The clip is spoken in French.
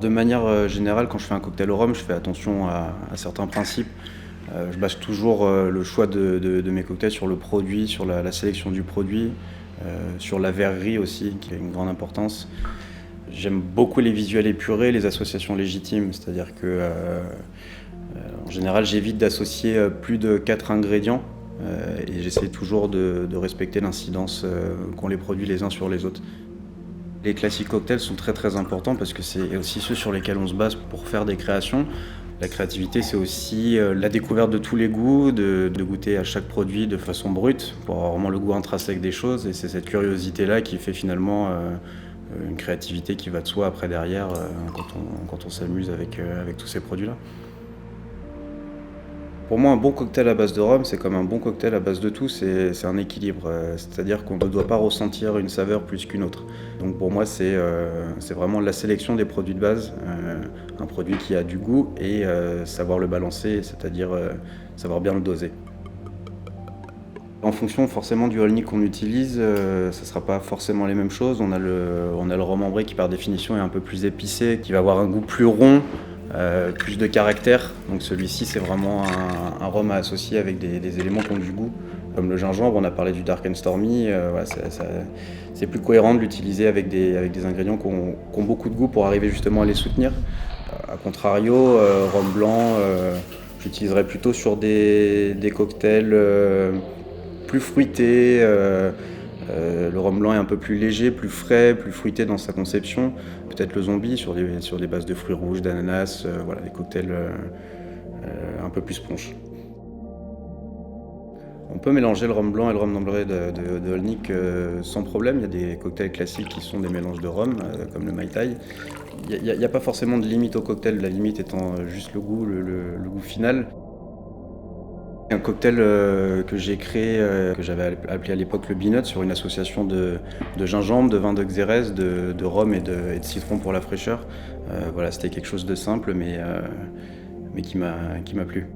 De manière générale, quand je fais un cocktail au rhum, je fais attention à certains principes. Je base toujours le choix de mes cocktails sur le produit, sur la sélection du produit, sur la verrerie aussi, qui a une grande importance. J'aime beaucoup les visuels épurés, les associations légitimes, c'est-à-dire que en général, j'évite d'associer plus de 4 ingrédients et j'essaie toujours de respecter l'incidence qu'ont les produits les uns sur les autres. Les classiques cocktails sont très très importants parce que c'est aussi ceux sur lesquels on se base pour faire des créations. La créativité, c'est aussi la découverte de tous les goûts, de goûter à chaque produit de façon brute pour avoir vraiment le goût intrinsèque des choses. Et c'est cette curiosité-là qui fait finalement une créativité qui va de soi après derrière quand on s'amuse avec tous ces produits-là. Pour moi, un bon cocktail à base de rhum, c'est comme un bon cocktail à base de tout, c'est un équilibre. C'est-à-dire qu'on ne doit pas ressentir une saveur plus qu'une autre. Donc pour moi, c'est vraiment la sélection des produits de base, un produit qui a du goût et savoir le balancer, c'est-à-dire savoir bien le doser. En fonction forcément du Olnick qu'on utilise, ça ne sera pas forcément les mêmes choses. On a le rhum ambré qui par définition est un peu plus épicé, qui va avoir un goût plus rond, plus de caractère. Donc celui-ci c'est vraiment un rhum à associer avec des éléments qui ont du goût. Comme le gingembre, on a parlé du Dark and Stormy, voilà, c'est plus cohérent de l'utiliser avec des ingrédients qui ont beaucoup de goût pour arriver justement à les soutenir. A contrario, rhum blanc, j'utiliserais plutôt sur des cocktails plus fruité, le rhum blanc est un peu plus léger, plus frais, plus fruité dans sa conception. Peut-être le zombie sur des bases de fruits rouges, d'ananas, voilà, des cocktails un peu plus punch. On peut mélanger le rhum blanc et le rhum ambré de Olnick sans problème. Il y a des cocktails classiques qui sont des mélanges de rhum, comme le Mai Tai. Il n'y a pas forcément de limite au cocktail, la limite étant juste le goût, le goût final. Un cocktail que j'ai créé, que j'avais appelé à l'époque le Binut, sur une association de gingembre, de vin de xérès, de rhum et de citron pour la fraîcheur. Voilà, c'était quelque chose de simple mais qui m'a plu.